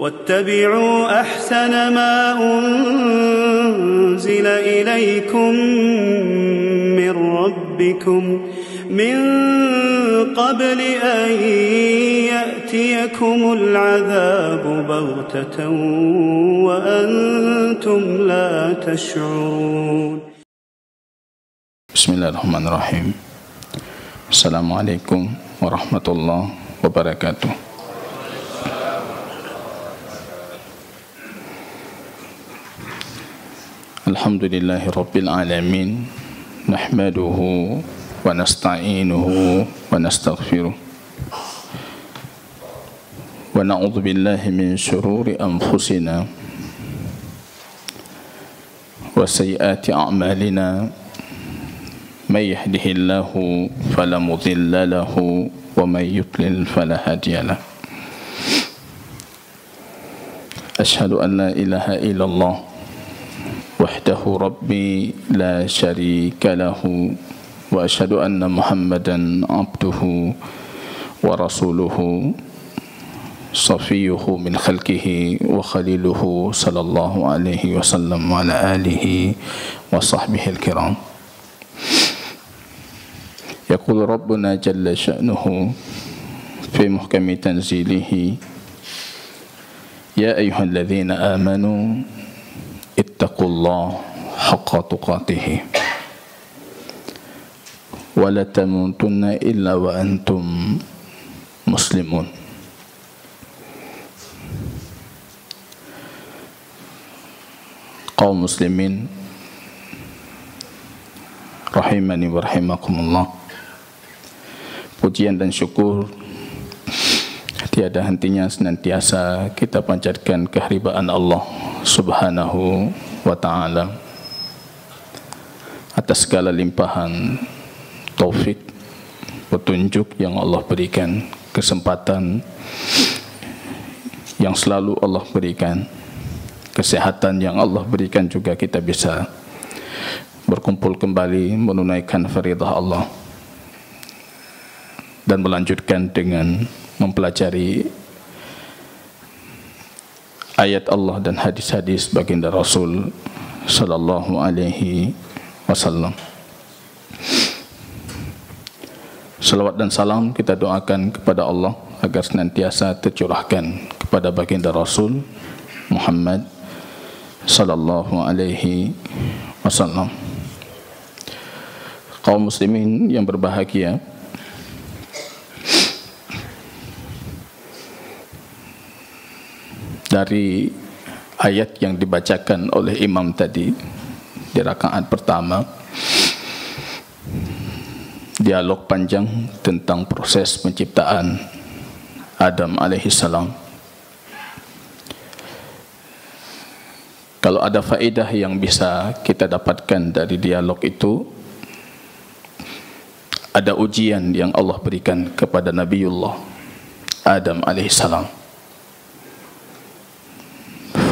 واتبعوا أحسن ما أنزل إليكم من ربكم من قبل أن يأتيكم العذاب بغتة وأنتم لا تشعرون. بسم الله الرحمن الرحيم. السلام عليكم ورحمة الله وبركاته. الحمد لله رب العالمين، نحمده ونستعينه ونستغفره ونعوذ بالله من شرور أنفسنا وسيئات أعمالنا، من يهده الله فلا مضل له ومن يضلل فلا هادي له. أشهد أن لا إله إلا الله وحده ربي لا شريك له، وأشهد أن محمدا عبده ورسوله صفيه من خلقه وخليله صلى الله عليه وسلم وعلى آله وصحبه الكرام. يقول ربنا جل شأنه في محكم تنزيله: يا أيها الذين آمنوا اتقوا الله حق تقاته ولا تموتن إلا وأنتم مسلمون. Kaum muslimin rahimani wa rahimakumullah, pujian dan syukur tiada hentinya senantiasa kita panjatkan kehadiran Allah Subhanahu wa ta'ala atas segala limpahan taufik, petunjuk yang Allah berikan, kesempatan yang selalu Allah berikan, kesehatan yang Allah berikan juga kita bisa berkumpul kembali menunaikan faridah Allah dan melanjutkan dengan mempelajari ayat Allah dan hadis-hadis baginda Rasul sallallahu alaihi wasallam. Salawat dan salam kita doakan kepada Allah agar senantiasa tercurahkan kepada baginda Rasul Muhammad sallallahu alaihi wasallam. Kaum muslimin yang berbahagia, dari ayat yang dibacakan oleh imam tadi di rakaat pertama, dialog panjang tentang proses penciptaan Adam alaihissalam. Kalau ada faedah yang bisa kita dapatkan dari dialog itu, ada ujian yang Allah berikan kepada Nabiullah Adam alaihissalam.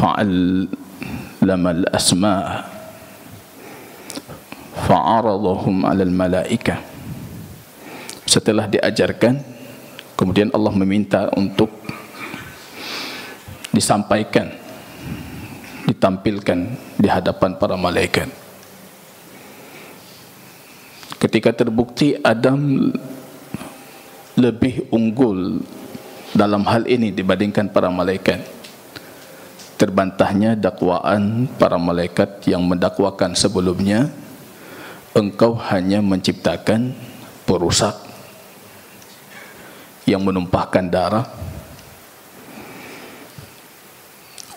فعلم الأسماء فعرضهم على الملائكة. Setelah diajarkan, kemudian Allah meminta untuk disampaikan, ditampilkan di hadapan para malaikat. Ketika terbukti Adam lebih unggul dalam hal ini dibandingkan para malaikat, terbantahnya dakwaan para malaikat yang mendakwakan sebelumnya, engkau hanya menciptakan perusak yang menumpahkan darah.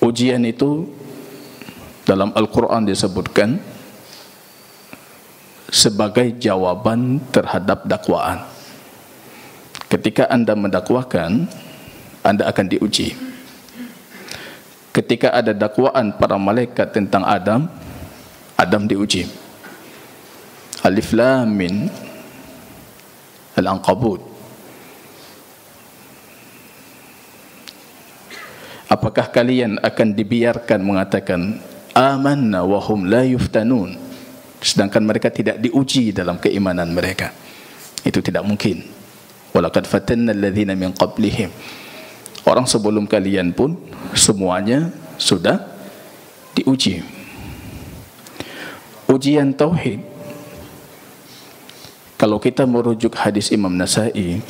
Ujian itu dalam Al-Quran disebutkan sebagai jawaban terhadap dakwaan. Ketika Anda mendakwakan, Anda akan diuji. Ketika ada dakwaan para malaikat tentang Adam, Adam diuji. Alif Lam Mim Al-Ankabut. Apakah kalian akan dibiarkan mengatakan amanna wa hum la yuftanun, sedangkan mereka tidak diuji dalam keimanan mereka? Itu tidak mungkin. Walaqad fatanna alladhina min qablihim. Orang sebelum kalian pun semuanya sudah diuji. Ujian tauhid, kalau kita merujuk hadis Imam Nasa'i,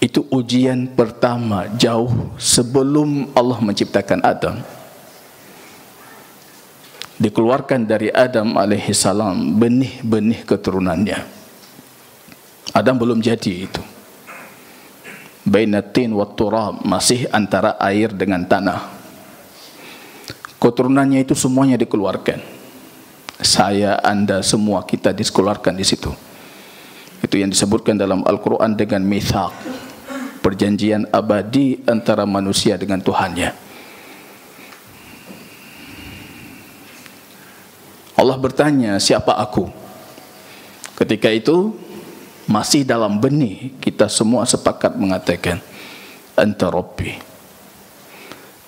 itu ujian pertama jauh sebelum Allah menciptakan Adam. Dikeluarkan dari Adam alaihissalam benih-benih keturunannya. Adam belum jadi itu. Bainatin wa turab, masih antara air dengan tanah. Keturunannya itu semuanya dikeluarkan. Saya, Anda, semua kita dikeluarkan di situ. Itu yang disebutkan dalam Al-Quran dengan mitsaq, perjanjian abadi antara manusia dengan Tuhannya. Allah bertanya, siapa aku? Ketika itu masih dalam benih, kita semua sepakat mengatakan, anta rabbi,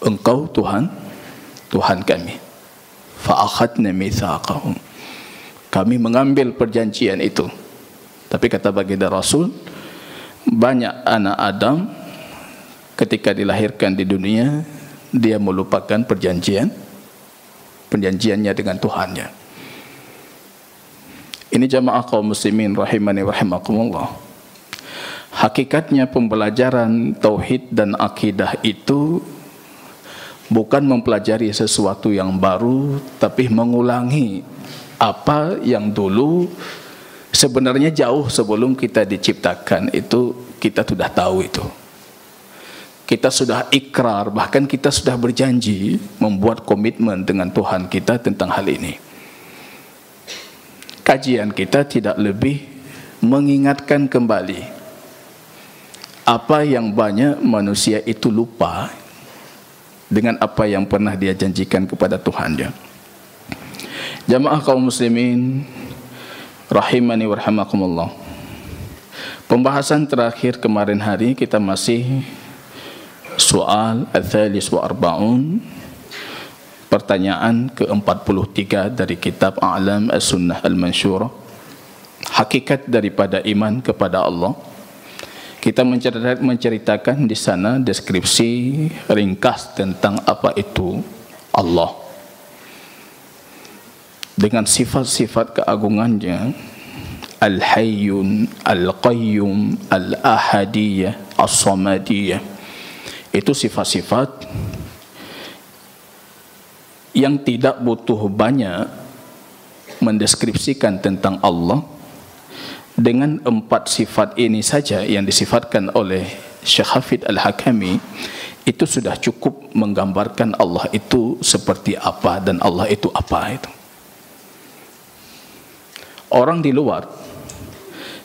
engkau Tuhan, Tuhan kami. Fa akhadna mitsaqahum, kami mengambil perjanjian itu. Tapi kata baginda Rasul, banyak anak Adam ketika dilahirkan di dunia, dia melupakan perjanjiannya dengan Tuhannya. Ini jamaah kaum muslimin rahimani rahimakumullah. Hakikatnya pembelajaran tauhid dan akidah itu bukan mempelajari sesuatu yang baru, tapi mengulangi apa yang dulu sebenarnya jauh sebelum kita diciptakan itu kita sudah tahu itu. Kita sudah ikrar, bahkan kita sudah berjanji membuat komitmen dengan Tuhan kita tentang hal ini. Kajian kita tidak lebih mengingatkan kembali apa yang banyak manusia itu lupa dengan apa yang pernah dia janjikan kepada Tuhannya. Jamaah kaum muslimin rahimani wa rahimakumullah. Pembahasan terakhir kemarin hari kita masih soal al-thalis wa arba'un, pertanyaan ke-43 dari kitab A'lam as-Sunnah al-Mansyurah, hakikat daripada iman kepada Allah. Kita menceritakan di sana deskripsi ringkas tentang apa itu Allah, dengan sifat-sifat keagungannya, Al-Hayyun, Al-Qayyum, Al-Ahadiyah, As-Samadiyah. Itu sifat-sifat yang tidak butuh banyak mendeskripsikan tentang Allah. Dengan 4 sifat ini saja yang disifatkan oleh Syekh Hafidh Al-Hakami, itu sudah cukup menggambarkan Allah itu seperti apa dan Allah itu apa itu. Orang di luar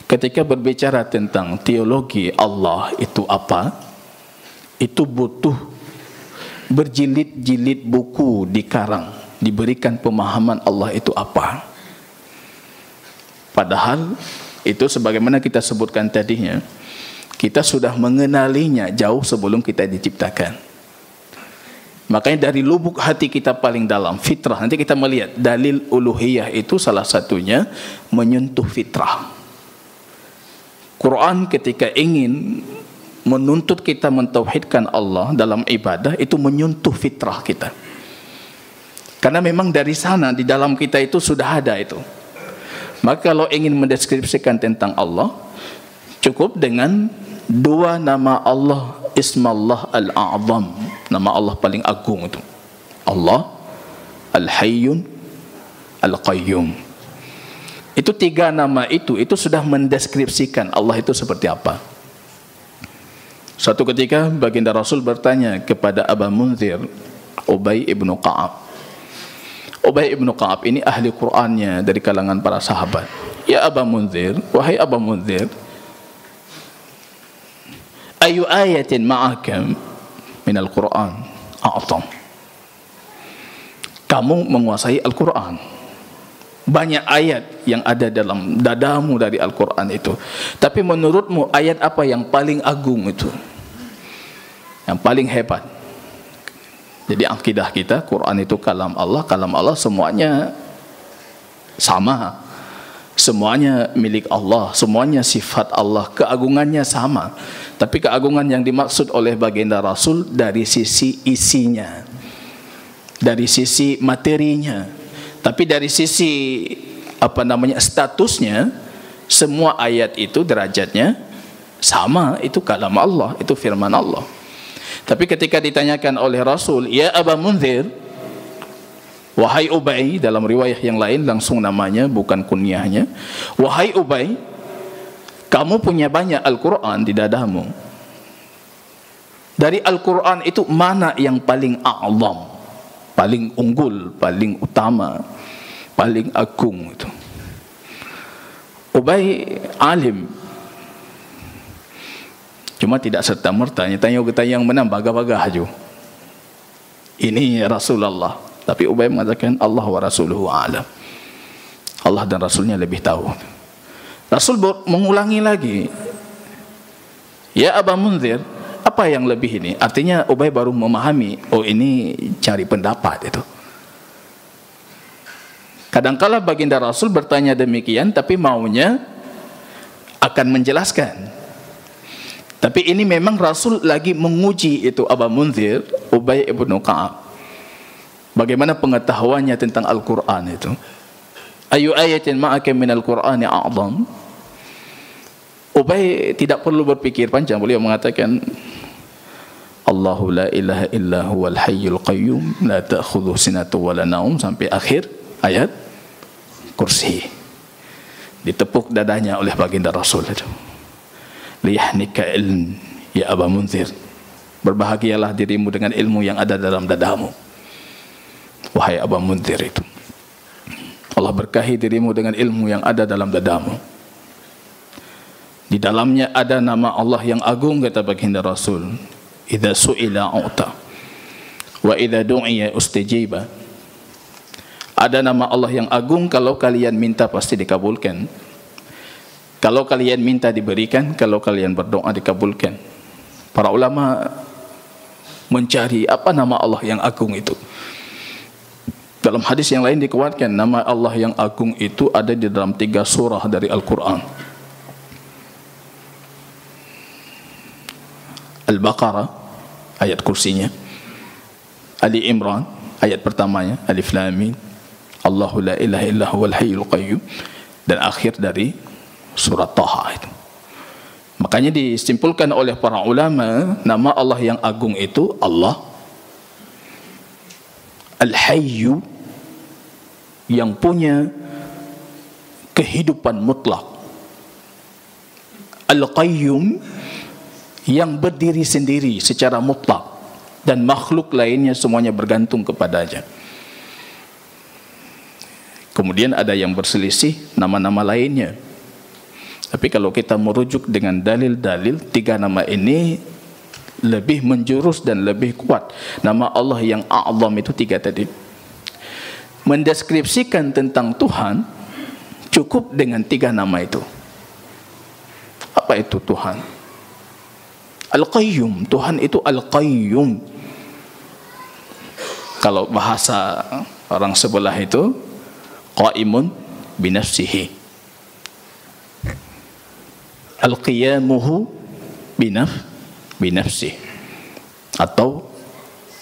ketika berbicara tentang teologi Allah itu apa, itu butuh berjilid-jilid buku dikarang, diberikan pemahaman Allah itu apa. Padahal itu sebagaimana kita sebutkan tadinya, kita sudah mengenalinya jauh sebelum kita diciptakan. Makanya dari lubuk hati kita paling dalam, fitrah, nanti kita melihat dalil uluhiyah itu salah satunya menyentuh fitrah. Quran ketika ingin menuntut kita mentauhidkan Allah dalam ibadah, itu menyentuh fitrah kita. Karena memang dari sana di dalam kita itu sudah ada itu. Maka kalau ingin mendeskripsikan tentang Allah, cukup dengan 2 nama Allah, Ismallah Al-A'zam, nama Allah paling agung itu. Allah Al-Hayyun, Al-Qayyum. Itu 3 nama itu sudah mendeskripsikan Allah itu seperti apa. Suatu ketika baginda Rasul bertanya kepada Aba Munzir, Ubay ibnu Ka'ab. Ubay ibnu Ka'ab ini ahli Qur'annya dari kalangan para sahabat. Ya Aba Munzir, wahai Aba Munzir, ayu ayatin ma'akam minal Qur'an a'atam. Kamu menguasai Al-Quran, banyak ayat yang ada dalam dadamu dari Al-Quran itu, tapi menurutmu ayat apa yang paling agung itu, yang paling hebat? Jadi akidah kita, Quran itu kalam Allah semuanya sama, Semuanya milik Allah, semuanya sifat Allah, keagungannya sama. Tapi keagungan yang dimaksud oleh baginda Rasul dari sisi isinya, dari sisi materinya. Tapi dari sisi statusnya, semua ayat itu derajatnya sama, itu kalam Allah, itu firman Allah. Tapi ketika ditanyakan oleh Rasul, ya Aba Munzir, wahai Ubay, dalam riwayah yang lain langsung namanya, bukan kunyahnya, wahai Ubay, kamu punya banyak Al-Quran di dadamu. Dari Al-Quran itu mana yang paling a'zam, paling unggul, paling utama, paling agung itu? Ubay alim, cuma tidak serta-merta tanya yang menang bagah-bagah aja. Ini Rasulullah. Tapi Ubay mengatakan Allah wa rasuluhu a'lam. Allah dan Rasulnya lebih tahu. Rasul mengulangi lagi, ya Aba Munzir, apa yang lebih ini? Artinya Ubay baru memahami, oh ini cari pendapat itu. Kadangkala baginda Rasul bertanya demikian, tapi maunya akan menjelaskan. Tapi ini memang Rasul lagi menguji itu Aba Munzir, Ubay ibn Ka'ab. Bagaimana pengetahuannya tentang Al-Quran itu? Ayu ayatin ma'aka minal Qur'ani a'zam. Ubay tidak perlu berpikir panjang, beliau mengatakan Allahu la ilaha illa huwal hayyul qayyum la ta'khudhu sinatu wa la naum, sampai akhir ayat kursi. Ditepuk dadanya oleh baginda Rasul itu. Liyahnika ilm ya Aba Munzir, berbahagialah dirimu dengan ilmu yang ada dalam dadamu, wahai Aba Munzir itu. Allah berkahi dirimu dengan ilmu yang ada dalam dadamu. Di dalamnya ada nama Allah yang agung, kata baginda Rasul. Idza su'ila u'ta wa idza du'iya ustijiba. Ada nama Allah yang agung, kalau kalian minta pasti dikabulkan. Kalau kalian minta diberikan, kalau kalian berdoa dikabulkan. Para ulama mencari apa nama Allah yang agung itu. Dalam hadis yang lain dikuatkan nama Allah yang agung itu ada di dalam 3 surah dari Al-Quran. Al-Baqarah ayat kursinya, Ali Imran ayat pertamanya, Alif Lam Mim, Allahu la ilaha illa huwal hayyul qayyum, dan akhir dari surat Taha itu. Makanya disimpulkan oleh para ulama, nama Allah yang agung itu Allah Al-Hayyu, yang punya kehidupan mutlak, Al-Qayyum, yang berdiri sendiri secara mutlak, dan makhluk lainnya semuanya bergantung kepadanya. Kemudian ada yang berselisih nama-nama lainnya. Tapi kalau kita merujuk dengan dalil-dalil, 3 nama ini lebih menjurus dan lebih kuat. Nama Allah yang a'zam itu 3 tadi. Mendeskripsikan tentang Tuhan cukup dengan 3 nama itu. Apa itu Tuhan? Al-Qayyum. Tuhan itu Al-Qayyum. Kalau bahasa orang sebelah itu Qa'imun binafsihi, Al-Qiyamuhu binafsihi, atau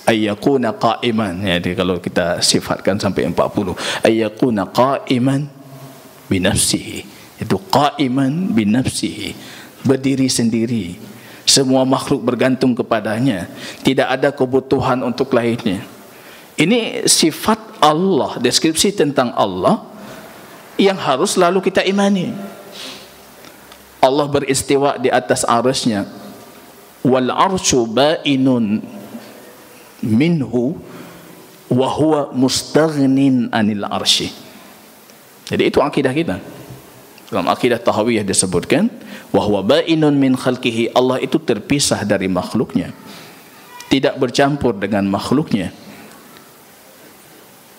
ayyakuna qa'iman. Jadi kalau kita sifatkan sampai 40, ayyakuna qa'iman binafsihi, itu qa'iman binafsihi, berdiri sendiri, semua makhluk bergantung kepadanya, tidak ada kebutuhan untuk lainnya. Ini sifat Allah, deskripsi tentang Allah yang harus selalu kita imani. Allah beristiwa di atas arasnya, wal arsyu ba'inun minhu wa huwa mustaghnin anil arsy. Jadi itu akidah kita. Dalam akidah tahawiyah disebutkan wa huwa ba'inun min khalqihi, Allah itu terpisah dari makhluknya, tidak bercampur dengan makhluknya.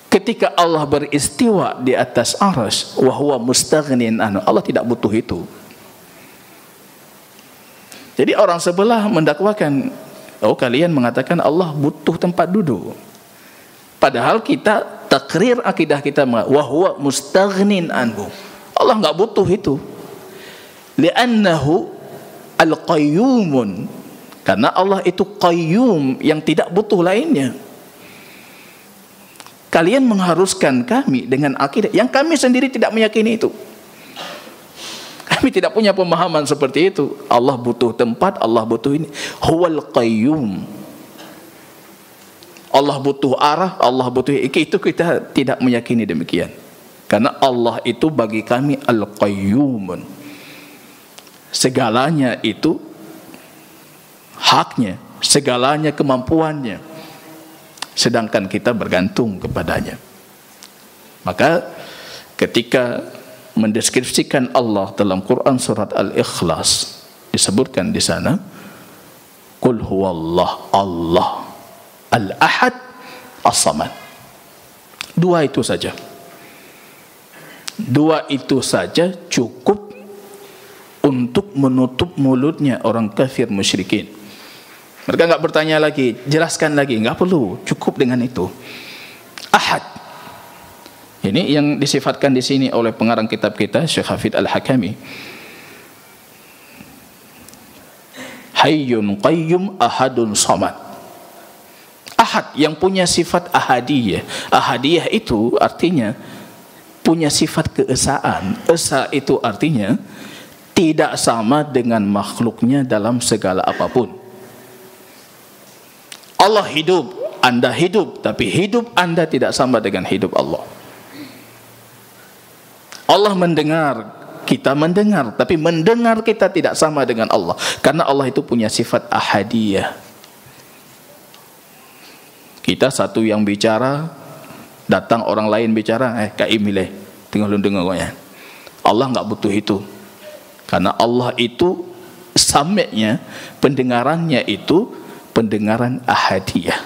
Ketika Allah beristiwa di atas arsy, wa huwa mustaghnin anhu, Allah tidak butuh itu. Jadi orang sebelah mendakwakan, oh kalian mengatakan Allah butuh tempat duduk. Padahal kita takrir akidah kita, wa huwa mustaghnin anhu, Allah enggak butuh itu. Li'annahu al-qayyumun. Karena Allah itu qayyum yang tidak butuh lainnya. Kalian mengharuskan kami dengan akidah yang kami sendiri tidak meyakini itu. Kami tidak punya pemahaman seperti itu. Allah butuh tempat, Allah butuh ini. Huwal qayyum. Allah butuh arah, Allah butuh itu, kita tidak meyakini demikian. Karena Allah itu bagi kami al-qayyumun. Segalanya itu haknya, segalanya kemampuannya. Sedangkan kita bergantung kepadanya. Maka ketika mendeskripsikan Allah dalam Quran surat Al-Ikhlas, disebutkan di sana, Qul huwallah Allah Al-Ahad As-Samad. Dua itu saja. Dua itu saja cukup untuk menutup mulutnya orang kafir musyrikin. Mereka enggak bertanya lagi, jelaskan lagi, enggak perlu, cukup dengan itu. Ahad. Ini yang disifatkan di sini oleh pengarang kitab kita Syekh Hafidz Al-Hakami. Hayyun qayyum ahadun samad. Ahad yang punya sifat ahadiyah. Ahadiyah itu artinya punya sifat keesaan. Esa itu artinya tidak sama dengan makhluknya dalam segala apapun. Allah hidup, Anda hidup, tapi hidup Anda tidak sama dengan hidup Allah. Allah mendengar, kita mendengar, tapi mendengar kita tidak sama dengan Allah. Karena Allah itu punya sifat ahadiyah. Kita satu yang bicara, datang orang lain bicara, Kak Imileh, tinggal lu dengar ya. Allah enggak butuh itu. Karena Allah itu sameknya, pendengarannya itu pendengaran ahadiyah.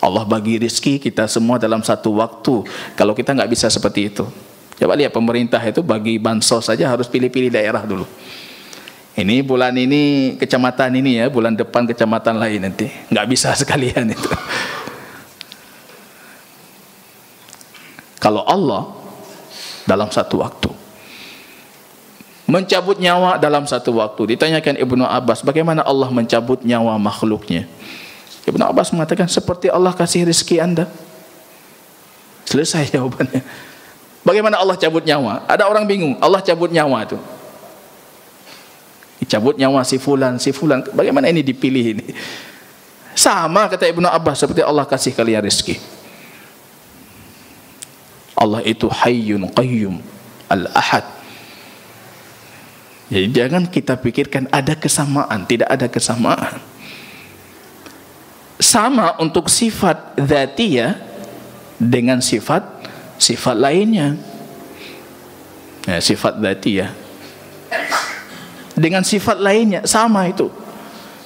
Allah bagi rezeki kita semua dalam satu waktu. Kalau kita nggak bisa seperti itu, coba lihat pemerintah itu bagi bansos saja harus pilih-pilih daerah dulu. Ini bulan ini kecamatan ini ya, bulan depan kecamatan lain nanti. Nggak bisa sekalian itu. Kalau Allah dalam satu waktu mencabut nyawa dalam satu waktu. Ditanyakan Ibnu Abbas, bagaimana Allah mencabut nyawa makhluknya? Ibnu Abbas mengatakan, seperti Allah kasih rezeki Anda. Selesai jawabannya. Bagaimana Allah cabut nyawa? Ada orang bingung, Allah cabut nyawa itu. Dicabut nyawa si fulan. Bagaimana ini dipilih ini? Sama kata Ibnu Abbas, seperti Allah kasih kalian rezeki. Allah itu hayyun qayyum al-ahad. Jadi jangan kita pikirkan ada kesamaan, tidak ada kesamaan. Sama untuk sifat dzatiyah dengan sifat lainnya. Ya, sifat dzatiyah dengan sifat lainnya sama itu.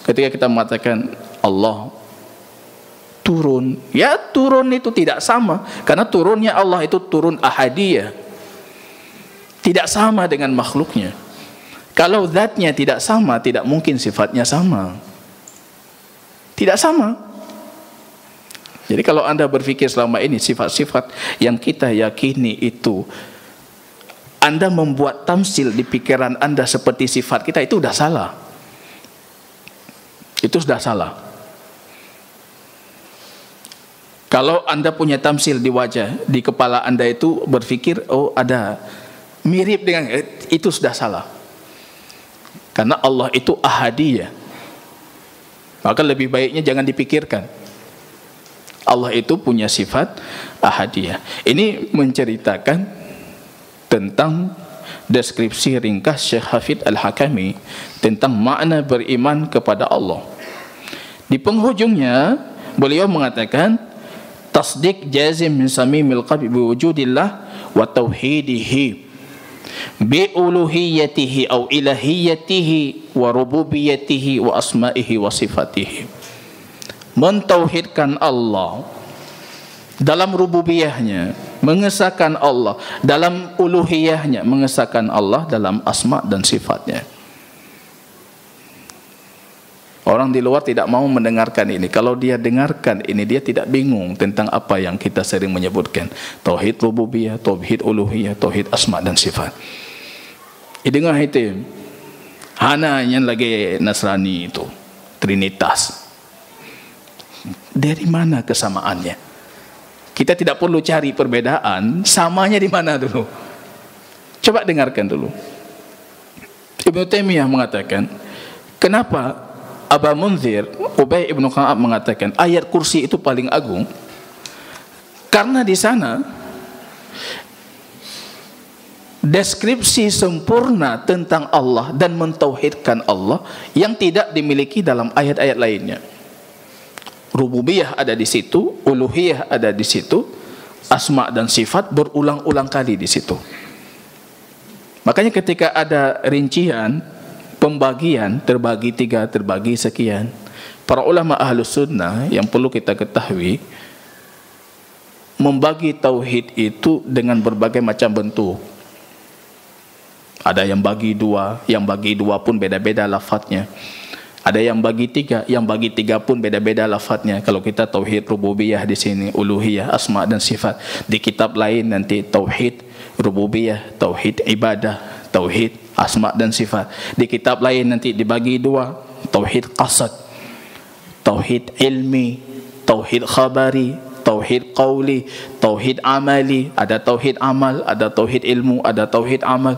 Ketika kita mengatakan Allah turun, ya turun itu tidak sama, karena turunnya Allah itu turun ahadiyah, tidak sama dengan makhluknya. Kalau zatnya tidak sama, tidak mungkin sifatnya sama. Tidak sama. Jadi kalau Anda berpikir selama ini sifat-sifat yang kita yakini itu, Anda membuat tamsil di pikiran Anda seperti sifat kita, itu sudah salah. Itu sudah salah. Kalau Anda punya tamsil di wajah, di kepala Anda itu berpikir, oh ada mirip dengan, itu sudah salah. Karena Allah itu ahadiyah. Maka lebih baiknya jangan dipikirkan. Allah itu punya sifat ahadiyah. Ini menceritakan tentang deskripsi ringkas Syekh Hafidz Al-Hakami tentang makna beriman kepada Allah. Di penghujungnya beliau mengatakan, tasdiq jazim min samimil qalbi biwujudillah wa tauhidihi bi uluhiyatihi au ilahiyatihi wa rububiyatihi wa asma'ihi wa sifatihi. Mentauhidkan Allah dalam rububiyahnya, mengesahkan Allah dalam uluhiyahnya, mengesahkan Allah dalam asma dan sifatnya. Orang orang di luar tidak mau mendengarkan ini. Kalau dia dengarkan ini, dia tidak bingung tentang apa yang kita sering menyebutkan. Tauhid rububiyah, tauhid uluhiyah, tauhid asma dan sifat. Dengar itu. Hana yang lagi Nasrani itu. Trinitas. Dari mana kesamaannya? Kita tidak perlu cari perbedaan. Samanya di mana dulu? Coba dengarkan dulu. Ibnu Taimiyah mengatakan, kenapa Aba Munzir, Ubay ibnu Ka'ab mengatakan ayat kursi itu paling agung? Karena di sana deskripsi sempurna tentang Allah dan mentauhidkan Allah yang tidak dimiliki dalam ayat-ayat lainnya. Rububiyah ada di situ, uluhiyah ada di situ, asma dan sifat berulang-ulang kali di situ. Makanya ketika ada rincian, pembagian, terbagi 3, terbagi sekian, para ulama Ahlus Sunnah yang perlu kita ketahui, membagi tauhid itu dengan berbagai macam bentuk. Ada yang bagi 2, yang bagi 2 pun beda-beda lafadznya. Ada yang bagi 3, yang bagi 3 pun beda-beda lafadznya. Kalau kita tauhid rububiyah di sini, uluhiyah, asma dan sifat. Di kitab lain nanti tauhid rububiyah, tauhid ibadah, tauhid asma dan sifat. Di kitab lain nanti dibagi 2, tauhid qasad, tauhid ilmi, tauhid khabari, tauhid qauli, tauhid amali. Ada tauhid amal, ada tauhid ilmu, ada tauhid amal.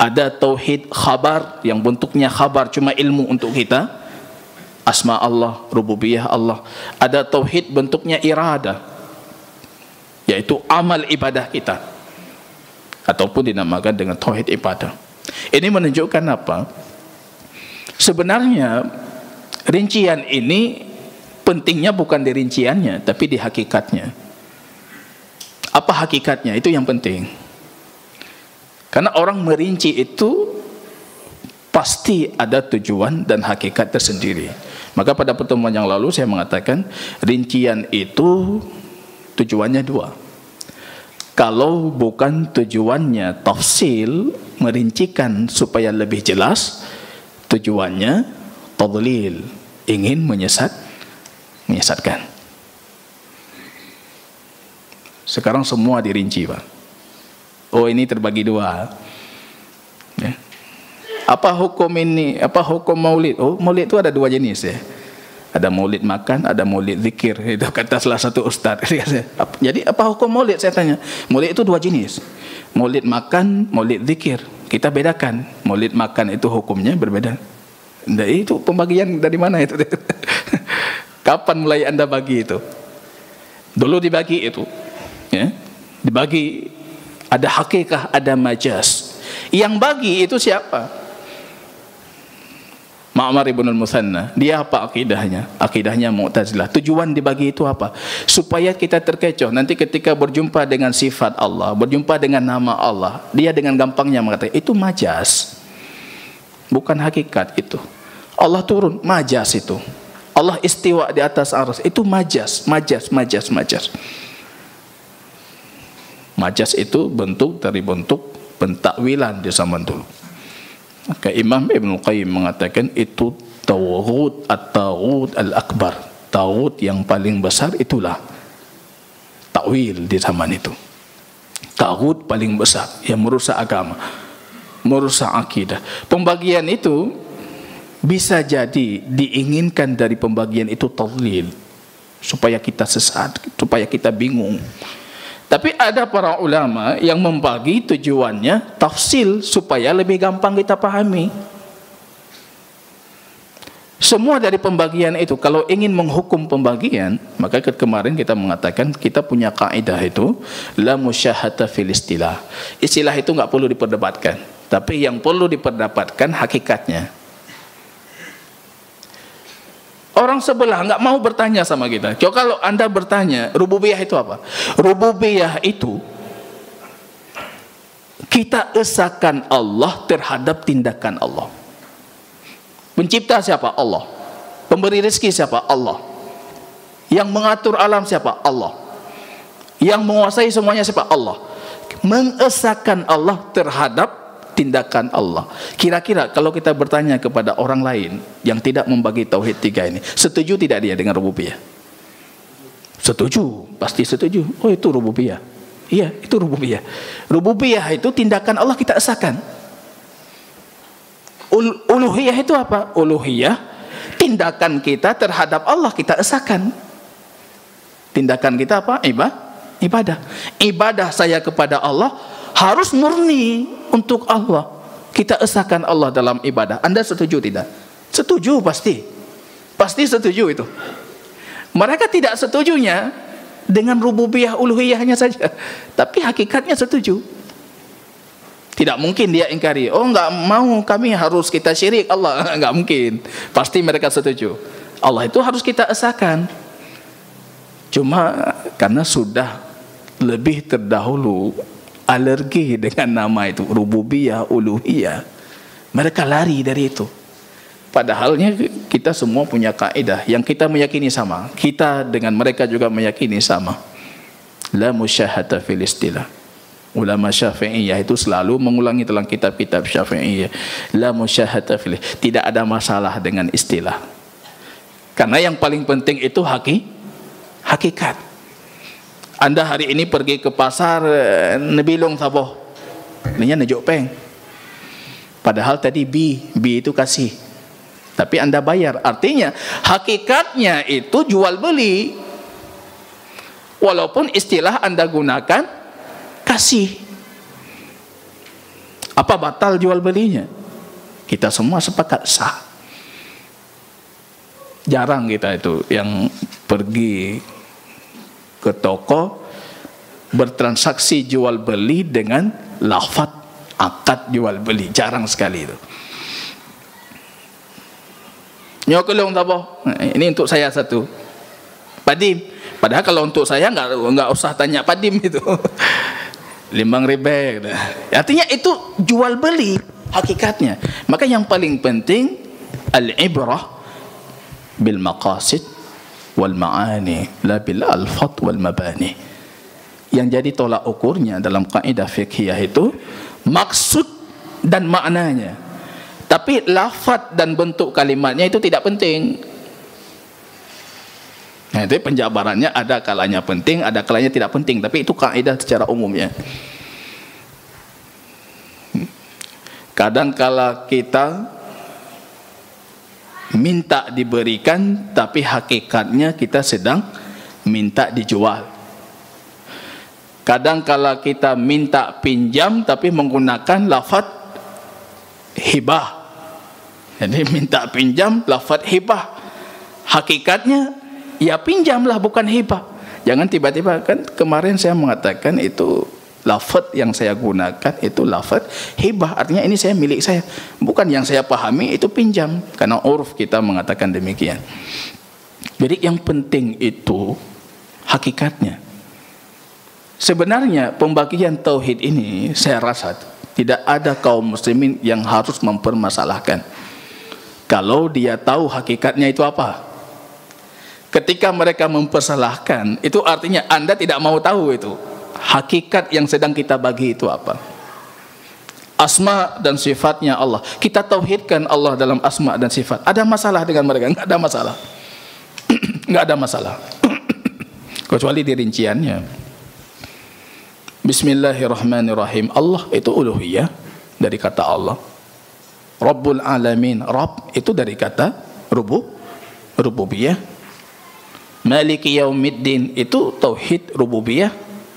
Ada tauhid khabar yang bentuknya khabar cuma ilmu untuk kita, asma Allah, rububiyah Allah. Ada tauhid bentuknya irada, yaitu amal ibadah kita, ataupun dinamakan dengan tauhid ibadah. Ini menunjukkan apa? Sebenarnya rincian ini pentingnya bukan di rinciannya, tapi di hakikatnya. Apa hakikatnya? Itu yang penting. Karena orang merinci itu pasti ada tujuan dan hakikat tersendiri. Maka pada pertemuan yang lalu saya mengatakan rincian itu tujuannya 2. Kalau bukan tujuannya tafsil, merincikan supaya lebih jelas, tujuannya tadlil, ingin menyesatkan. Sekarang semua dirinci, Pak. Oh, ini terbagi 2. Ya. Apa hukum ini? Apa hukum maulid? Oh, maulid itu ada 2 jenis ya. Ada maulid makan, ada maulid zikir. Itu kata salah satu ustaz. Jadi apa hukum maulid? Saya tanya. Maulid itu 2 jenis. Maulid makan, maulid zikir. Kita bedakan. Maulid makan itu hukumnya berbeda. Nah, itu pembagian dari mana itu? Kapan mulai Anda bagi itu? Dulu dibagi itu. Ya. Dibagi, ada hakikah, ada majaz. Yang bagi itu siapa? Ma'mar ibn al-Musanna. Dia apa akidahnya? Akidahnya Mu'tazilah. Tujuan dibagi itu apa? Supaya kita terkecoh. Nanti ketika berjumpa dengan sifat Allah, berjumpa dengan nama Allah, dia dengan gampangnya mengatakan itu majaz, bukan hakikat itu. Allah turun, majaz itu. Allah istiwa di atas arsy, itu majaz. Majaz itu bentuk dari bentuk pentakwilan di zaman dulu. Maka Imam Ibnu Qayyim mengatakan itu taghut at-taghut al-akbar. Taghut yang paling besar itulah takwil di zaman itu. Taghut paling besar yang merusak agama, merusak akidah. Pembagian itu bisa jadi diinginkan dari pembagian itu tadlil, supaya kita sesat, supaya kita bingung. Tapi ada para ulama yang membagi tujuannya tafsil supaya lebih gampang kita pahami. Semua dari pembagian itu, kalau ingin menghukum pembagian, maka kemarin kita mengatakan kita punya kaidah itu la musyahata fil istilah. Istilah itu enggak perlu diperdebatkan, tapi yang perlu diperdebatkan hakikatnya. Orang sebelah enggak mau bertanya sama kita. Coba kalau Anda bertanya, rububiyah itu apa? Rububiyah itu kita esakan Allah terhadap tindakan Allah. Pencipta siapa? Allah. Pemberi rezeki siapa? Allah. Yang mengatur alam siapa? Allah. Yang menguasai semuanya siapa? Allah. Mengesakan Allah terhadap tindakan Allah. Kira-kira kalau kita bertanya kepada orang lain yang tidak membagi tauhid 3 ini, setuju tidak dia dengan rububiyah? Setuju, pasti setuju. Oh, itu rububiyah. Iya, itu rububiyah. Rububiyah itu tindakan Allah kita esahkan. Uluhiyah itu apa? Uluhiyah tindakan kita terhadap Allah kita esahkan. Tindakan kita apa? Ibadah. Ibadah saya kepada Allah harus murni untuk Allah. Kita esahkan Allah dalam ibadah. Anda setuju tidak? Setuju pasti. Pasti setuju itu. Mereka tidak setujunya dengan rububiyah uluhiyahnya saja, tapi hakikatnya setuju. Tidak mungkin dia ingkari, oh enggak mau kami harus kita syirik Allah. Enggak mungkin. Pasti mereka setuju. Allah itu harus kita esahkan. Cuma karena sudah lebih terdahulu alergi dengan nama itu rububiyah, uluhiyah, mereka lari dari itu. Padahalnya kita semua punya kaidah yang kita meyakini sama. Kita dengan mereka juga meyakini sama. La musyahata fil istilah. Ulama Syafi'iyah itu selalu mengulangi dalam kitab-kitab Syafi'iyah, la musyahata fil. Tidak ada masalah dengan istilah. Karena yang paling penting itu hakikat. Anda hari ini pergi ke pasar Nebilong Saboh, ini nejuk peng. Padahal tadi B itu kasih, tapi Anda bayar. Artinya hakikatnya itu jual beli. Walaupun istilah Anda gunakan kasih. Apa batal jual belinya? Kita semua sepakat sah. Jarang kita itu yang pergi ke toko bertransaksi jual beli dengan lafaz akad jual beli. Jarang sekali itu. Nyokelong tapo. Ini untuk saya satu. Padim. Padahal kalau untuk saya enggak usah tanya padim itu. 5.000. Artinya itu jual beli hakikatnya. Maka yang paling penting al-ibrah bil maqasid wal ma'ani la bil alfat wal mabani. Yang jadi tolak ukurnya dalam kaidah fiqhiyah itu maksud dan maknanya. Tapi lafaz dan bentuk kalimatnya itu tidak penting. Nah, itu penjabarannya ada kalanya penting, ada kalanya tidak penting, tapi itu kaidah secara umumnya. Kadang kala kita minta diberikan, tapi hakikatnya kita sedang minta dijual. Kadang kala kita minta pinjam, tapi menggunakan lafaz hibah. Jadi minta pinjam, lafaz hibah. Hakikatnya ya pinjamlah, bukan hibah. Jangan tiba-tiba, kan kemarin saya mengatakan itu lafaz yang saya gunakan itu lafaz hibah, artinya ini saya milik saya, bukan yang saya pahami itu pinjam, karena uruf kita mengatakan demikian. Jadi yang penting itu hakikatnya. Sebenarnya pembagian tauhid ini saya rasa tidak ada kaum muslimin yang harus mempermasalahkan kalau dia tahu hakikatnya itu apa. Ketika mereka mempersalahkan, itu artinya Anda tidak mau tahu itu hakikat yang sedang kita bagi itu apa. Asma dan sifatnya Allah, kita tauhidkan Allah dalam asma dan sifat. Ada masalah dengan mereka? Enggak ada masalah. Enggak ada masalah. Kecuali di rinciannya. Bismillahirrahmanirrahim. Allah itu uluhiyah, dari kata Allah. Rabbul alamin, Rabb itu dari kata rububiyah. Maliki yaumiddin itu tauhid rububiyah.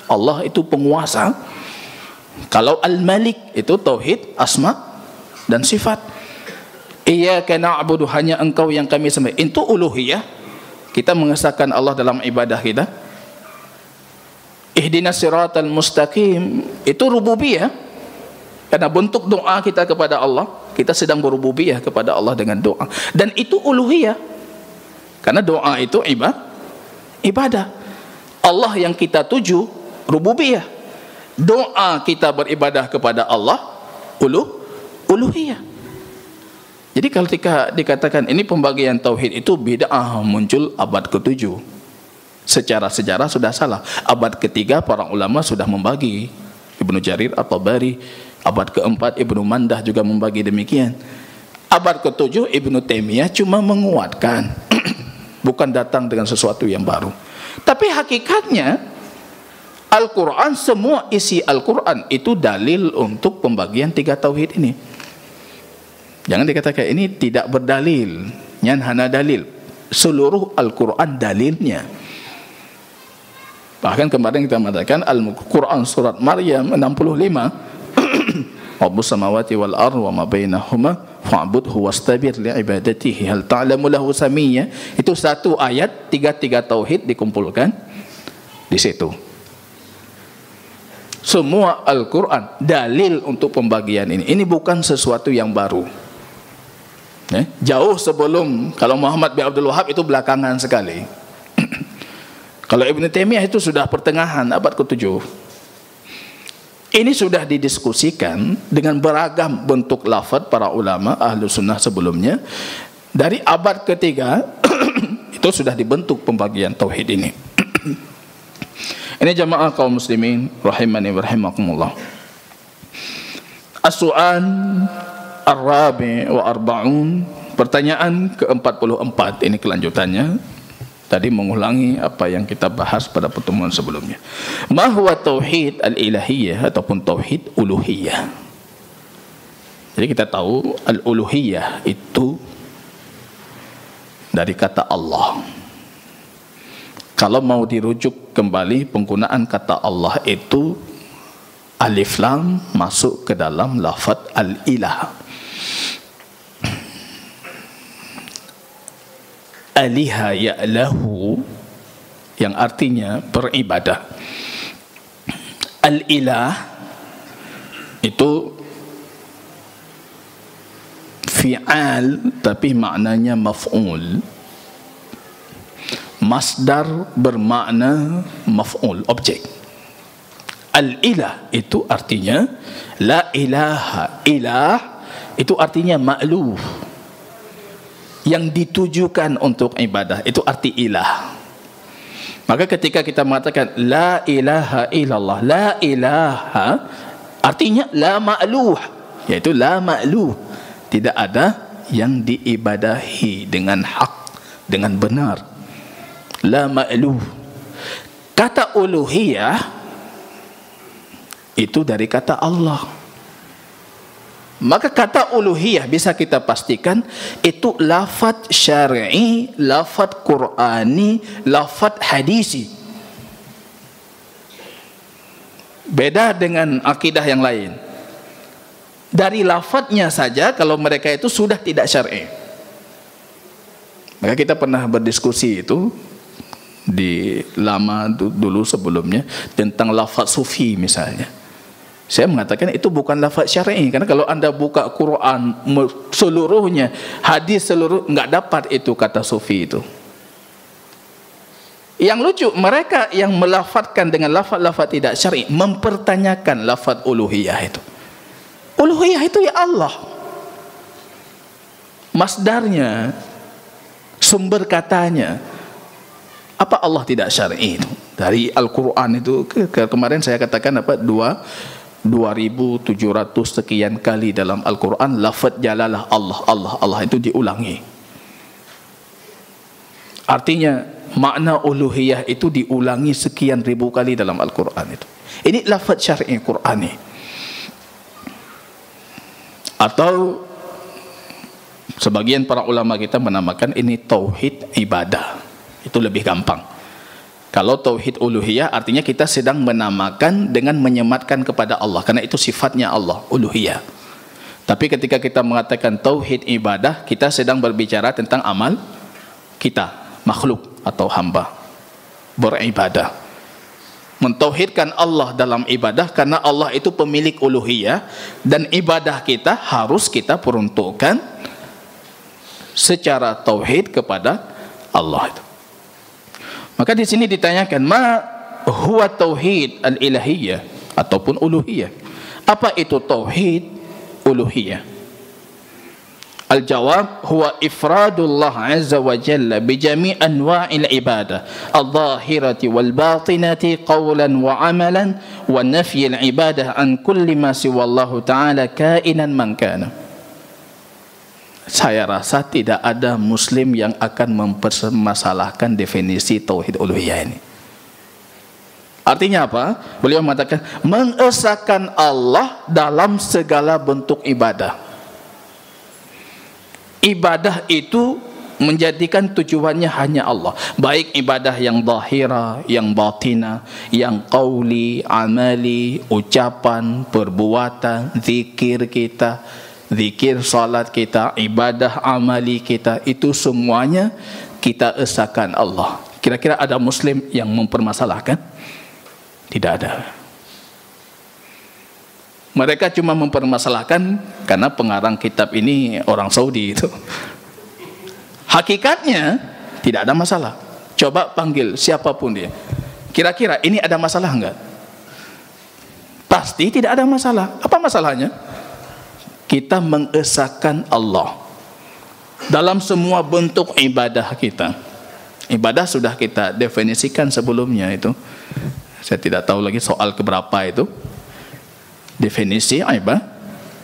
Allah itu penguasa. Kalau al-malik itu tauhid asma dan sifat. Iyyaka na'budu, hanya engkau yang kami sembah, itu uluhiyah. Kita mengesahkan Allah dalam ibadah kita. Ihdinas siratal mustaqim itu rububiyah. Karena bentuk doa kita kepada Allah, kita sedang berububiyah kepada Allah dengan doa. Dan itu uluhiyah. Karena doa itu ibadah. Allah yang kita tuju rububiyah. Doa kita beribadah kepada Allah uluhiyah. Jadi kalau dikatakan ini pembagian tauhid itu bid'ah, muncul abad ke-7. Secara sejarah sudah salah. Abad ke-3 para ulama sudah membagi. Ibnu Jarir at-Tabari, Abad keempat Ibnu Mandah juga membagi demikian. Abad ketujuh Ibnu Taimiyah cuma menguatkan, bukan datang dengan sesuatu yang baru. Tapi hakikatnya Al-Quran, semua isi Al-Quran itu dalil untuk pembagian 3 tauhid ini. Jangan dikatakan ini tidak berdalil, nyan hana dalil. Seluruh Al-Quran dalilnya. Bahkan kemarin kita mengatakan Al-Quran surat Maryam 65, Rabbus samawati wal ardh wa ma bainahuma fa'budhu wastabir li'ibadatihi hal ta'lamu lahu samiyya. Itu satu ayat, tiga tauhid dikumpulkan di situ. Semua Al-Quran dalil untuk pembagian ini. Ini bukan sesuatu yang baru. Jauh sebelum, kalau Muhammad bin Abdul Wahab itu belakangan sekali. Kalau Ibnu Taimiyah itu sudah pertengahan abad ke-7. Ini sudah didiskusikan dengan beragam bentuk lafaz para ulama ahlu sunnah sebelumnya. Dari abad ke-3 itu sudah dibentuk pembagian tauhid ini. Ini jamaah kaum muslimin rahimani wa rahimakumullah. As-su'al ar-rabi' wa arba'un, pertanyaan ke-44, ini kelanjutannya. Tadi mengulangi apa yang kita bahas pada pertemuan sebelumnya. Ma huwa tauhid al-ilahiyah ataupun tauhid uluhiyah. Jadi kita tahu al-uluhiyah itu dari kata Allah. Kalau mau dirujuk kembali penggunaan kata Allah itu alif lam masuk ke dalam lafaz al-ilah. Aliha ya'lahu, yang artinya beribadah. Al-ilah itu fi'al tapi maknanya maf'ul. Masdar bermakna maf'ul, objek. Al-ilah itu artinya la ilaha, ilah itu artinya ma'luh, yang ditujukan untuk ibadah, itu arti ilah. Maka ketika kita mengatakan la ilaha illallah, la ilaha artinya la ma'luh, yaitu la ma'luh, tidak ada yang diibadahi dengan hak, dengan benar. La ma'luh. Kata uluhiyah itu dari kata Allah. Maka kata uluhiyah bisa kita pastikan itu lafaz syar'i, lafaz Qur'ani, lafaz hadisi. Beda dengan akidah yang lain. Dari lafaznya saja kalau mereka itu sudah tidak syar'i. Maka kita pernah berdiskusi itu di lama dulu sebelumnya tentang lafaz sufi misalnya. Saya mengatakan itu bukan lafaz syar'i, karena kalau anda buka Quran seluruhnya, hadis seluruh, enggak dapat itu kata sufi itu. Yang lucu, mereka yang melafadzkan dengan lafaz-lafaz tidak syar'i mempertanyakan lafaz uluhiyah itu. Uluhiyah itu ya Allah. Masdarnya, sumber katanya. Apa Allah tidak syar'i itu? Dari Al-Quran itu kemarin saya katakan apa 2.700 sekian kali dalam Al-Quran lafaz jalalah Allah, Allah, Allah itu diulangi. Artinya makna uluhiyah itu diulangi sekian ribu kali dalam Al-Quran itu. Ini lafaz syar'i Qur'ani. Atau sebagian para ulama kita menamakan ini tauhid ibadah. Itu lebih gampang. Kalau tauhid uluhiyah artinya kita sedang menamakan dengan menyematkan kepada Allah, karena itu sifatnya Allah, uluhiyah. Tapi ketika kita mengatakan tauhid ibadah, kita sedang berbicara tentang amal kita, makhluk atau hamba beribadah. Mentauhidkan Allah dalam ibadah, karena Allah itu pemilik uluhiyah, dan ibadah kita harus kita peruntukkan secara tauhid kepada Allah itu. Maka di sini ditanyakan ma huwa tauhid al-ilahiyah ataupun uluhiyah. Apa itu tauhid uluhiyah? Al-jawab huwa ifradullah azza wa jalla bi jami' anwa'il ibadah al-zahirati wal batinati qawlan wa amalan wa nafyi al-ibadah an kulli ma siwa Allah ta'ala kainan man kana. Saya rasa tidak ada muslim yang akan mempermasalahkan definisi tauhid uluhiyah ini. Artinya apa? Beliau mengatakan mengesahkan Allah dalam segala bentuk ibadah. Ibadah itu menjadikan tujuannya hanya Allah. Baik ibadah yang zahira, yang batina, yang qauli, amali, ucapan, perbuatan, zikir kita, zikir salat kita, ibadah amali kita, itu semuanya kita esahkan Allah. Kira-kira ada muslim yang mempermasalahkan? Tidak ada. Mereka cuma mempermasalahkan karena pengarang kitab ini orang Saudi itu. Hakikatnya tidak ada masalah. Coba panggil siapapun dia. Kira-kira ini ada masalah enggak? Pasti tidak ada masalah. Apa masalahnya? Kita mengesahkan Allah dalam semua bentuk ibadah kita. Ibadah sudah kita definisikan sebelumnya itu. Saya tidak tahu lagi soal keberapa itu. Definisi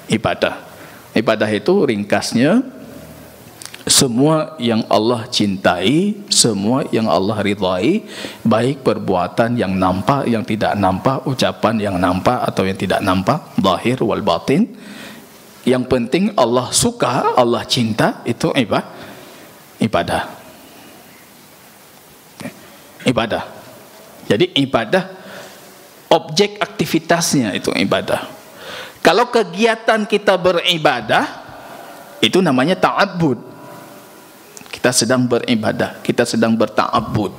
ibadah. Ibadah itu ringkasnya semua yang Allah cintai, semua yang Allah ridhai, baik perbuatan yang nampak, yang tidak nampak, ucapan yang nampak atau yang tidak nampak, zahir wal batin. Yang penting Allah suka, Allah cinta, itu ibadah. Ibadah. Jadi ibadah objek aktivitasnya itu ibadah. Kalau kegiatan kita beribadah, itu namanya ta'abbud. Kita sedang beribadah, kita sedang berta'abbud.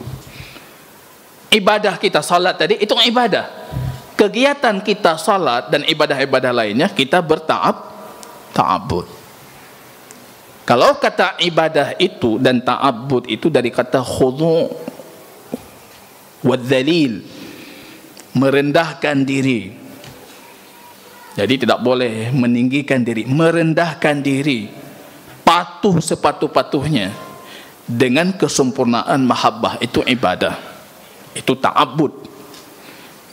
Ibadah kita salat tadi itu ibadah. Kegiatan kita salat dan ibadah-ibadah lainnya kita ta'abbud. Kalau kata ibadah itu dan ta'abbud itu dari kata khudu' wa dzalil, merendahkan diri. Jadi tidak boleh meninggikan diri, merendahkan diri, patuh sepatuh-patuhnya dengan kesempurnaan mahabbah, itu ibadah. Itu ta'abbud,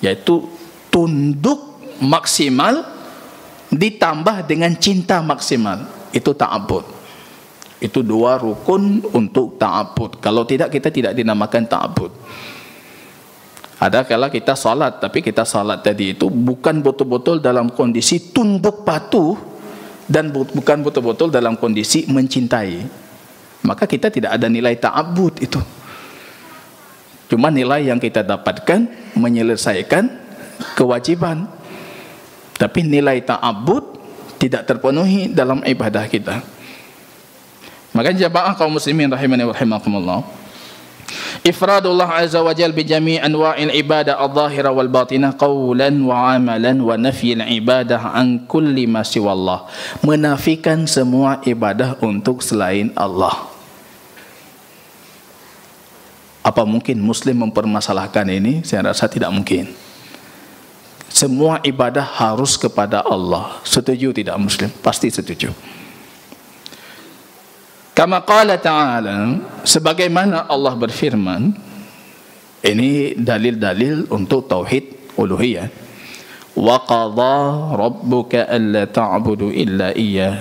yaitu tunduk maksimal ditambah dengan cinta maksimal, itu ta'abbud. Itu dua rukun untuk ta'abbud. Kalau tidak, kita tidak dinamakan ta'abbud. Ada kala kita salat, tapi kita salat tadi itu bukan betul-betul dalam kondisi tunduk patuh dan bukan betul-betul dalam kondisi mencintai. Maka kita tidak ada nilai ta'abbud itu. Cuma nilai yang kita dapatkan menyelesaikan kewajiban. Tapi nilai ta'abbud tidak terpenuhi dalam ibadah kita. Maka jamaah kaum muslimin rahimani wa rahimakumullah, ifradullah azza wa jalla bi jami' anwa'il ibadah adh-dhahira wal batinah qawlan wa amalan wa nafyil ibadah an kulli ma siwallah, menafikan semua ibadah untuk selain Allah. Apa mungkin muslim mempermasalahkan ini? Saya rasa tidak mungkin. Semua ibadah harus kepada Allah. Setuju tidak muslim? Pasti setuju. Kama qala ta'ala, sebagaimana Allah berfirman, ini dalil-dalil untuk tauhid uluhiyah. Wa qadha rabbuka alla ta'budu illa iyyah.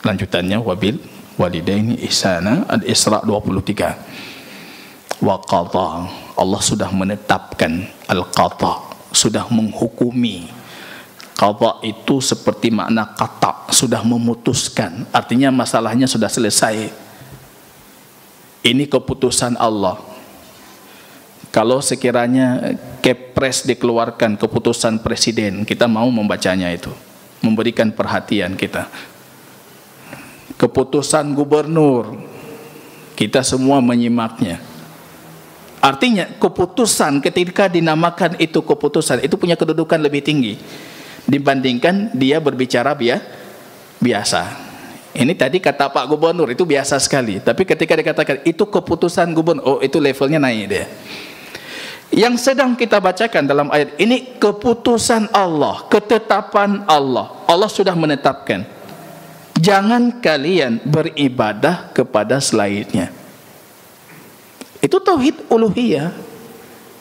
Lanjutannya wabil walidaini ihsana, Al-Isra 23. Wa qadha, Allah sudah menetapkan, al-qadha, sudah menghukumi. Qadha itu seperti makna kata, sudah memutuskan, artinya masalahnya sudah selesai. Ini keputusan Allah. Kalau sekiranya Kepres dikeluarkan, keputusan presiden, kita mau membacanya itu, memberikan perhatian kita. Keputusan gubernur, kita semua menyimaknya. Artinya keputusan ketika dinamakan itu keputusan, itu punya kedudukan lebih tinggi dibandingkan dia berbicara biasa. Ini tadi kata Pak Gubernur itu biasa sekali, tapi ketika dikatakan itu keputusan gubernur, oh itu levelnya naik dia. Yang sedang kita bacakan dalam ayat ini keputusan Allah, ketetapan Allah. Allah sudah menetapkan Jangan kalian beribadah kepada selainnya. Itu tauhid uluhiyah.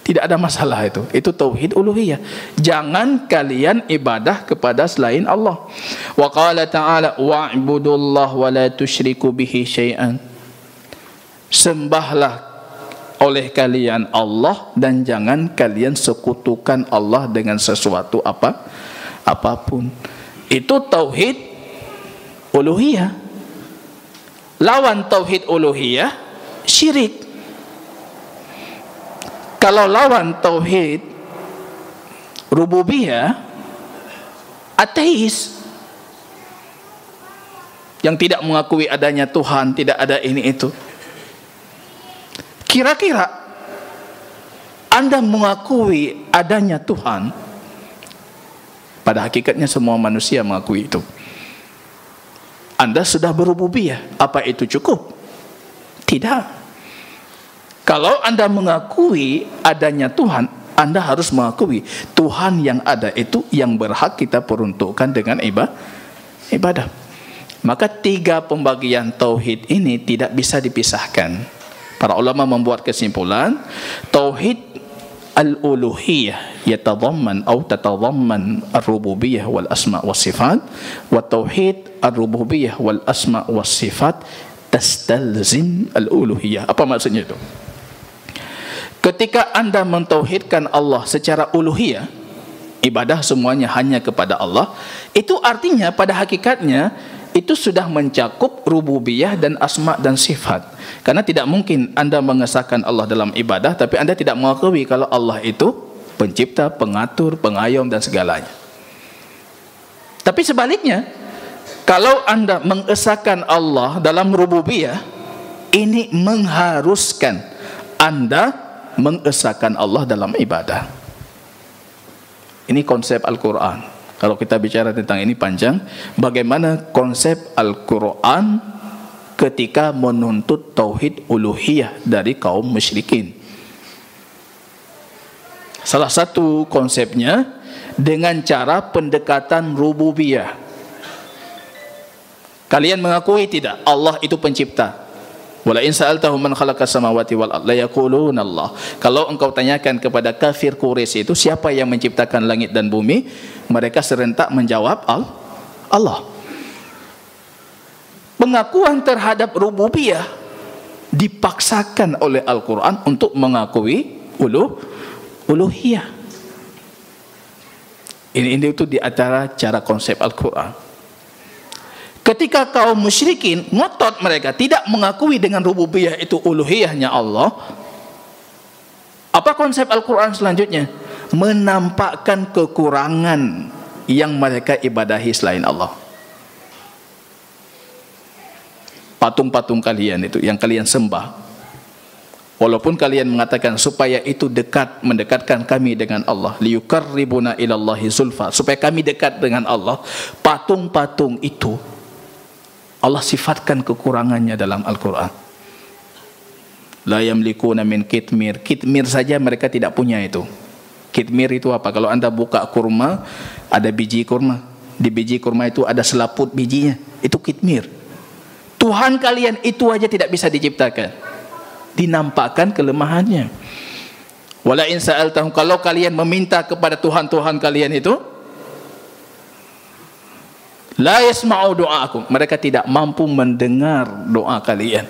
Tidak ada masalah itu. Itu tauhid uluhiyah. Jangan kalian ibadah kepada selain Allah. Wa qala ta'ala wa'budullah wa la tusyriku bihi syai'an. Sembahlah oleh kalian Allah dan jangan kalian sekutukan Allah dengan sesuatu apapun. Itu tauhid uluhiyah. Lawan tauhid uluhiyah syirik. Kalau lawan tauhid rububiyah ateis, yang tidak mengakui adanya Tuhan, tidak ada ini itu. Kira-kira Anda mengakui adanya Tuhan? Pada hakikatnya semua manusia mengakui itu. Anda sudah berububiyah. Apa itu cukup? Tidak. Kalau Anda mengakui adanya Tuhan, Anda harus mengakui Tuhan yang ada itu yang berhak kita peruntukkan dengan ibadah. Maka 3 pembagian tauhid ini tidak bisa dipisahkan. Para ulama membuat kesimpulan, tauhid al-uluhiyah yatadhamman atau tatadhamman ar-rububiyah wal asma' was sifat, wa tauhid ar-rububiyah wal asma' was sifat tastalzim al-uluhiyah. Apa maksudnya itu? Ketika Anda mentauhidkan Allah secara uluhiyah, ibadah semuanya hanya kepada Allah, itu artinya pada hakikatnya itu sudah mencakup rububiyah dan asma dan sifat. Karena tidak mungkin Anda mengesahkan Allah dalam ibadah tapi Anda tidak mengakui kalau Allah itu pencipta, pengatur, pengayom dan segalanya. Tapi sebaliknya, kalau Anda mengesahkan Allah dalam rububiyah, ini mengharuskan Anda mengesahkan Allah dalam ibadah. Ini konsep Al-Quran. Kalau kita bicara tentang ini panjang, bagaimana konsep Al-Quran ketika menuntut tauhid uluhiyah dari kaum musyrikin. Salah satu konsepnya dengan cara pendekatan rububiyah. Kalian mengakui tidak Allah itu pencipta? Wala in sa'altahum man khalaqas samawati wal ardh la yaquluna Allah. Kalau engkau tanyakan kepada kafir Quraisy itu siapa yang menciptakan langit dan bumi, mereka serentak menjawab Allah. Pengakuan terhadap rububiyah dipaksakan oleh Al-Quran untuk mengakui uluhiyah. Ini itu di antara cara konsep Al-Quran. Ketika kaum musyrikin ngotot mereka tidak mengakui dengan rububiyah itu uluhiyahnya Allah, apa konsep Al-Quran selanjutnya? Menampakkan kekurangan yang mereka ibadahi selain Allah. Patung-patung kalian itu yang kalian sembah, walaupun kalian mengatakan supaya itu dekat, mendekatkan kami dengan Allah, liyuqarribuna ilallahi zulfa, supaya kami dekat dengan Allah, patung-patung itu Allah sifatkan kekurangannya dalam Al-Quran. La yamlikuna min kitmir. Kitmir saja mereka tidak punya itu. Kitmir itu apa? Kalau Anda buka kurma, ada biji kurma. Di biji kurma itu ada selaput bijinya. Itu kitmir. Tuhan kalian itu aja tidak bisa diciptakan. Dinampakkan kelemahannya. Wala in sa'altahum, kalau kalian meminta kepada Tuhan-Tuhan kalian itu, la yasma'u doa'akum, mereka tidak mampu mendengar doa kalian.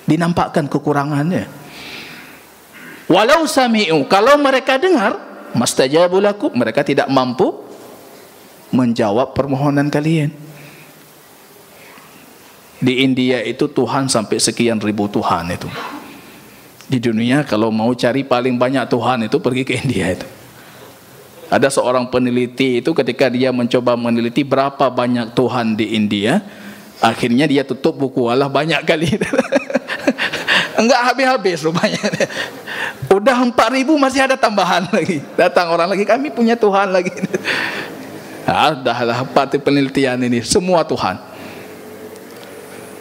Dinampakkan kekurangannya. Walau sami'u, kalau mereka dengar, mastajabu lakum, mereka tidak mampu menjawab permohonan kalian. Di India itu Tuhan sampai sekian ribu Tuhan itu. Di dunia kalau mau cari paling banyak Tuhan itu pergi ke India itu. Ada seorang peneliti itu ketika dia mencoba meneliti berapa banyak Tuhan di India, akhirnya dia tutup buku, alah banyak kali. Enggak habis-habis rupanya. Udah 4.000 masih ada tambahan lagi. Datang orang lagi, kami punya Tuhan lagi. Dahlah parti penelitian ini, semua Tuhan.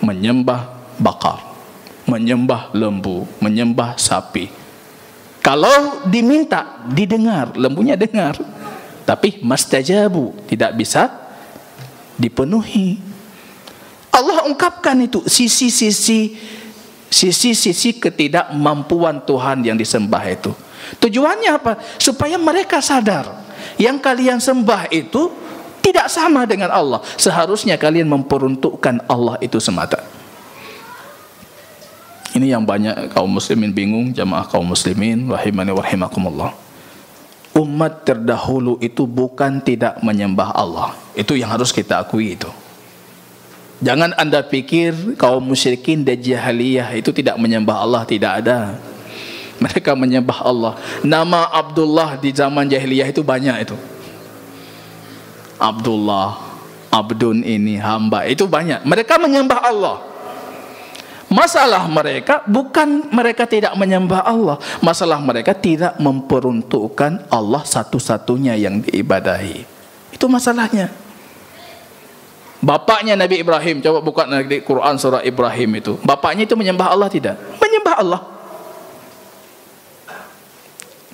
Menyembah bakar, menyembah lembu, menyembah sapi. Kalau diminta, didengar, lembunya dengar. Tapi mastajabu, tidak bisa dipenuhi. Allah ungkapkan itu sisi-sisi ketidakmampuan Tuhan yang disembah itu. Tujuannya apa? Supaya mereka sadar yang kalian sembah itu tidak sama dengan Allah. Seharusnya kalian memperuntukkan Allah itu semata. Ini yang banyak kaum muslimin bingung, jamaah kaum muslimin rahimani wa rahimakumullah. Umat terdahulu itu bukan tidak menyembah Allah. Itu yang harus kita akui itu. Jangan anda pikir kaum musyrikin dan jahiliyah itu tidak menyembah Allah. Tidak ada. Mereka menyembah Allah. Nama Abdullah di zaman jahiliyah itu banyak itu. Abdullah, Abdun ini, hamba, itu banyak. Mereka menyembah Allah. Masalah mereka bukan mereka tidak menyembah Allah. Masalah mereka tidak memperuntukkan Allah satu-satunya yang diibadahi. Itu masalahnya. Bapaknya Nabi Ibrahim, coba buka di Quran surah Ibrahim itu. Bapaknya itu menyembah Allah tidak? Menyembah Allah.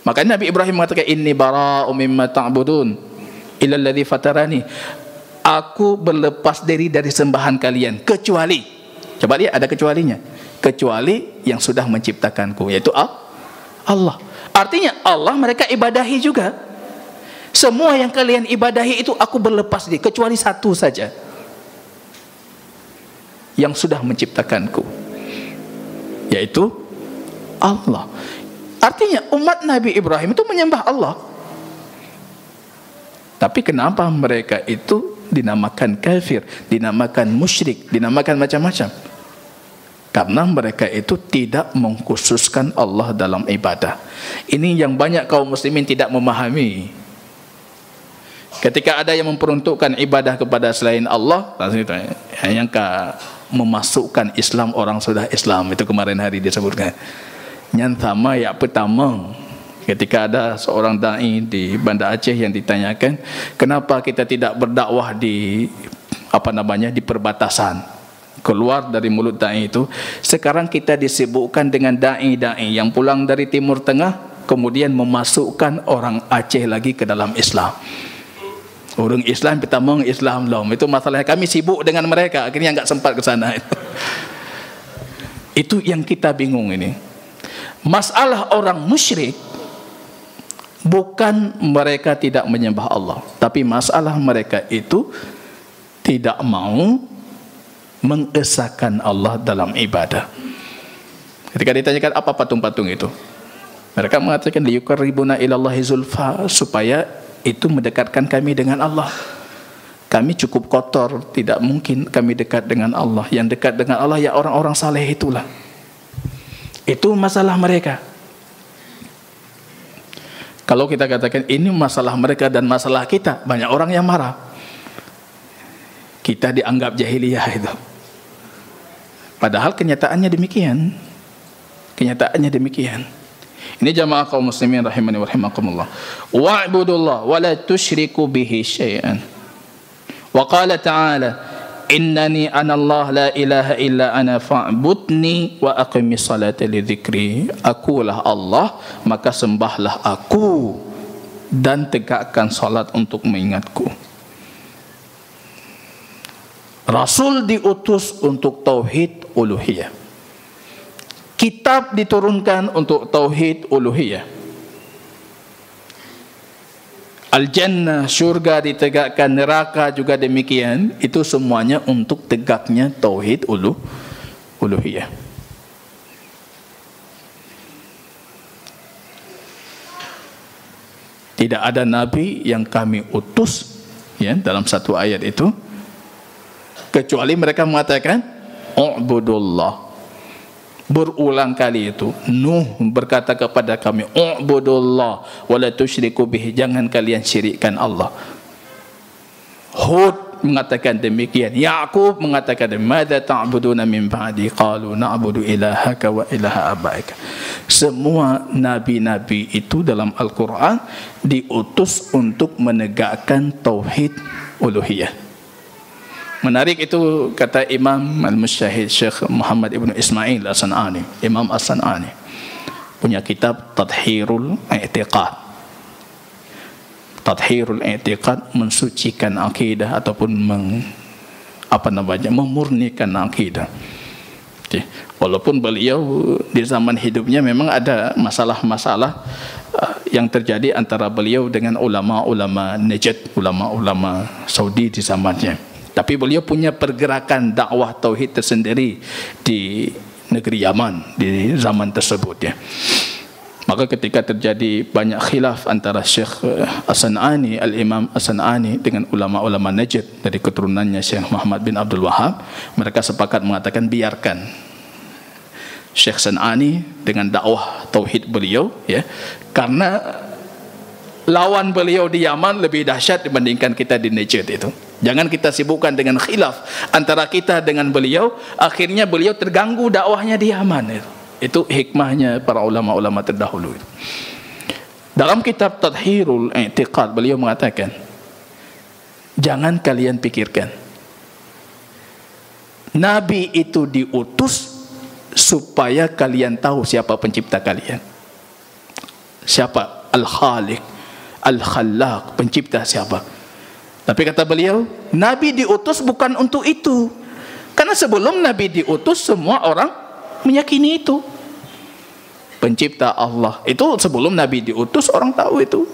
Makanya Nabi Ibrahim mengatakan inni bara'u mimma ta'budun illa alladhi fatarani. Aku berlepas diri dari sembahan kalian kecuali, coba lihat ada kecualinya, kecuali yang sudah menciptakanku, yaitu Allah. Artinya Allah mereka ibadahi juga. Semua yang kalian ibadahi itu aku berlepas diri kecuali satu saja yang sudah menciptakanku, yaitu Allah. Artinya umat Nabi Ibrahim itu menyembah Allah. Tapi kenapa mereka itu dinamakan kafir, dinamakan musyrik, dinamakan macam-macam? Karena mereka itu tidak mengkhususkan Allah dalam ibadah. Ini yang banyak kaum muslimin tidak memahami. Ketika ada yang memperuntukkan ibadah kepada selain Allah, yang memasukkan Islam orang sudah Islam. Itu kemarin hari disebutkan. Yang sama yang pertama, ketika ada seorang da'i di Banda Aceh yang ditanyakan, kenapa kita tidak berdakwah di di perbatasan, keluar dari mulut da'i itu. Sekarang kita disibukkan dengan da'i-da'i yang pulang dari Timur Tengah, kemudian memasukkan orang Aceh lagi ke dalam Islam. Orang Islam pertama Islam lom. Itu masalahnya, kami sibuk dengan mereka, akhirnya enggak sempat ke sana. Itu yang kita bingung ini. Masalah orang musyrik bukan mereka tidak menyembah Allah, tapi masalah mereka itu tidak mau mengesahkan Allah dalam ibadah. Ketika ditanyakan apa patung-patung itu, mereka mengatakan liyuqarribuna ilallahi zulfa, supaya itu mendekatkan kami dengan Allah. Kami cukup kotor, tidak mungkin kami dekat dengan Allah. Yang dekat dengan Allah ya orang-orang saleh itulah. Itu masalah mereka. Kalau kita katakan ini masalah mereka dan masalah kita, banyak orang yang marah. Kita dianggap jahiliyah itu. Padahal kenyataannya demikian. Kenyataannya demikian. Ini jamaah kaum muslimin rahimani wa rahimakumullah. Wa'budullah wa la tusyriku bihi syai'an. Wa qala ta'ala innani anallah la ilaha illa ana fa'budni wa aqimis salata li dzikri. Akulah Allah, maka sembahlah aku dan tegakkan salat untuk mengingatku. Rasul diutus untuk tauhid uluhiyah. Kitab diturunkan untuk tauhid uluhiyah. Al-Jannah, syurga ditegakkan, neraka juga demikian. Itu semuanya untuk tegaknya tauhid uluhiyah. Tidak ada nabi yang kami utus, ya, dalam satu ayat itu, kecuali mereka mengatakan u'budullah. Berulang kali itu Nuh berkata kepada kami u'budullah wa la tusyriku bihi, jangan kalian syirikkan Allah. Hud mengatakan demikian, Yaqub mengatakan madza ta'buduna min ba'di, qalu na'budu ilahaka wa ilaha abaika. Semua nabi-nabi itu dalam Al-Quran diutus untuk menegakkan tauhid uluhiyah. Menarik itu kata Imam Al-Musyahid Syekh Muhammad Ibn Ismail As-San'ani, Imam As-San'ani, punya kitab Tadhhirul I'tiqad. Tadhhirul I'tiqad, mensucikan akidah ataupun memurnikan akidah. Walaupun beliau di zaman hidupnya memang ada masalah-masalah yang terjadi antara beliau dengan ulama-ulama Najd, ulama-ulama Saudi di zamannya. Tapi beliau punya pergerakan dakwah tauhid tersendiri di negeri Yaman di zaman tersebut ya. Maka ketika terjadi banyak khilaf antara Syekh As-San'ani, Al-Imam As-San'ani dengan ulama-ulama Najd dari keturunannya Syekh Muhammad bin Abdul Wahab, mereka sepakat mengatakan biarkan Syekh San'ani dengan dakwah tauhid beliau ya, karena lawan beliau di Yaman lebih dahsyat dibandingkan kita di Najd itu. Jangan kita sibukkan dengan khilaf antara kita dengan beliau, akhirnya beliau terganggu dakwahnya di Yaman itu. Itu hikmahnya para ulama-ulama terdahulu itu. Dalam kitab Tadhhirul I'tiqad beliau mengatakan, jangan kalian pikirkan Nabi itu diutus supaya kalian tahu siapa pencipta kalian, siapa Al-Khaliq, Al-Khallaq, pencipta siapa. Tapi kata beliau, Nabi diutus bukan untuk itu, karena sebelum Nabi diutus semua orang meyakini itu. Pencipta Allah itu sebelum Nabi diutus orang tahu itu,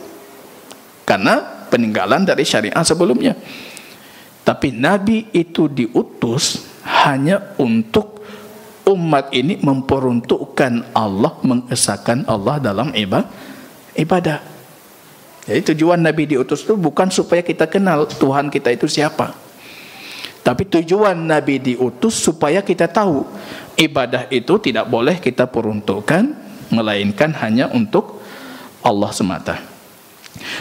karena peninggalan dari syariat sebelumnya. Tapi Nabi itu diutus hanya untuk umat ini memperuntukkan Allah, mengesahkan Allah dalam ibadah. Jadi tujuan Nabi diutus itu bukan supaya kita kenal Tuhan kita itu siapa, tapi tujuan Nabi diutus supaya kita tahu ibadah itu tidak boleh kita peruntukkan melainkan hanya untuk Allah semata.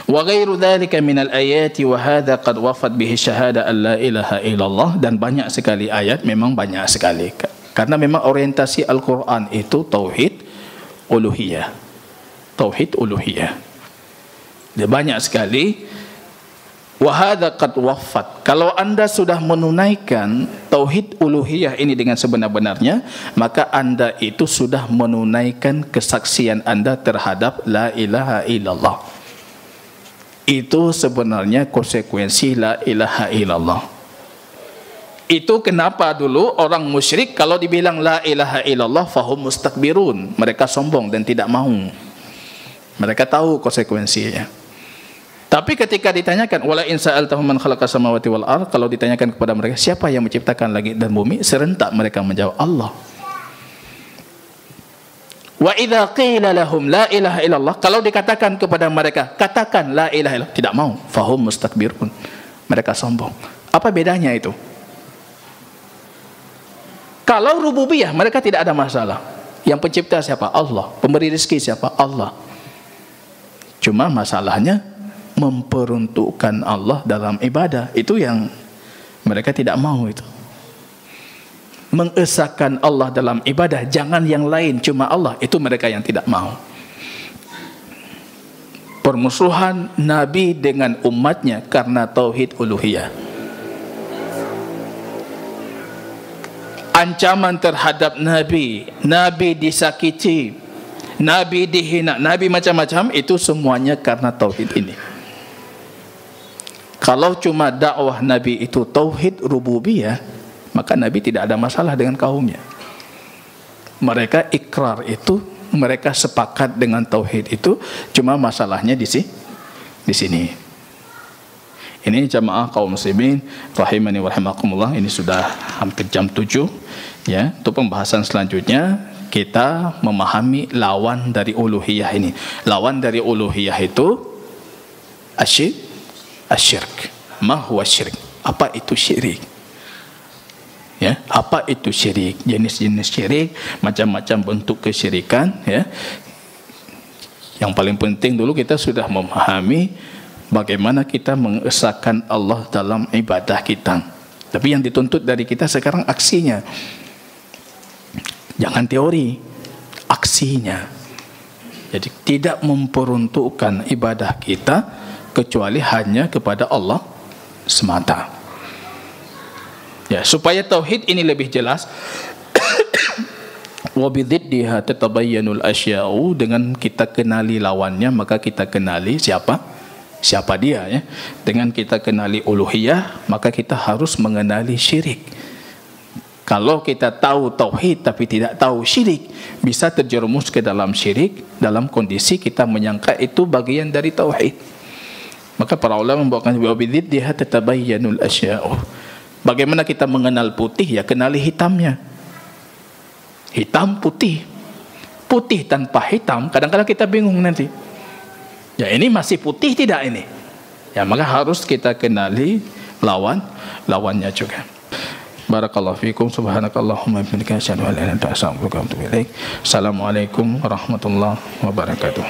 Wa ghairu dzalika minal ayati wa hadza qad wafat bihi syahada an la ilaha illallah, dan banyak sekali ayat, memang banyak sekali. Karena memang orientasi Al-Quran itu tauhid uluhiyah. Tauhid uluhiyah. Dia banyak sekali. Wahada qad waffat. Kalau anda sudah menunaikan tauhid uluhiyah ini dengan sebenar-benarnya, maka anda itu sudah menunaikan kesaksian anda terhadap la ilaha illallah. Itu sebenarnya konsekuensi la ilaha illallah. Itu kenapa dulu orang musyrik kalau dibilang la ilaha illallah fahum mustakbirun, mereka sombong dan tidak mau. Mereka tahu konsekuensinya. Tapi ketika ditanyakan wala in sa'altahum man khalaqas samawati wal ard, kalau ditanyakan kepada mereka siapa yang menciptakan langit dan bumi, serentak mereka menjawab Allah. Wa idza qila lahum la ilaha illallah, kalau dikatakan kepada mereka katakan la ilaha illallah, tidak mau, fahum mustakbirun, mereka sombong. Apa bedanya itu? Kalau rububiyah mereka tidak ada masalah. Yang pencipta siapa? Allah. Pemberi rezeki siapa? Allah. Cuma masalahnya memperuntukkan Allah dalam ibadah, itu yang mereka tidak mau itu. Mengesahkan Allah dalam ibadah, jangan yang lain, cuma Allah, itu mereka yang tidak mau. Permusuhan Nabi dengan umatnya karena tauhid uluhiyah. Ancaman terhadap Nabi, Nabi disakiti, Nabi dihina, Nabi macam-macam, itu semuanya karena tauhid ini. Kalau cuma dakwah Nabi itu tauhid rububiyah, maka Nabi tidak ada masalah dengan kaumnya. Mereka ikrar itu, mereka sepakat dengan tauhid itu, cuma masalahnya di sini. Ini jamaah kaum muslimin rahimani wa rahimakumullah, ini sudah hampir jam 7 ya. Untuk pembahasan selanjutnya kita memahami lawan dari uluhiyah ini. Lawan dari uluhiyah itu asyirk. Ma huwa syirik? Apa itu syirik? Ya, apa itu syirik? Jenis-jenis syirik, macam-macam bentuk kesyirikan ya. Yang paling penting dulu kita sudah memahami bagaimana kita mengesahkan Allah dalam ibadah kita. Tapi yang dituntut dari kita sekarang aksinya. Jangan teori, aksinya. Jadi tidak memperuntukkan ibadah kita kecuali hanya kepada Allah semata. Ya, supaya tauhid ini lebih jelas, wa bididdiha tatabayyanul asya'u, dengan kita kenali lawannya maka kita kenali siapa siapa dia ya. Dengan kita kenali uluhiyah, maka kita harus mengenali syirik. Kalau kita tahu tauhid tapi tidak tahu syirik, bisa terjerumus ke dalam syirik dalam kondisi kita menyangka itu bagian dari tauhid. Maka para ulama membawakan wa bidziddiha tatabayyanul asya'u. Bagaimana kita mengenal putih? Ya kenali hitamnya. Hitam putih. Putih tanpa hitam, kadang-kadang kita bingung nanti. Ya ini masih putih tidak ini? Ya maka harus kita kenali lawannya juga. Barakallahu fikum, subhanakallahumma wa bihamdika asyhadu an la ilaha illa anta astaghfiruka wa atubu ilaik. Assalamualaikum warahmatullahi wabarakatuh.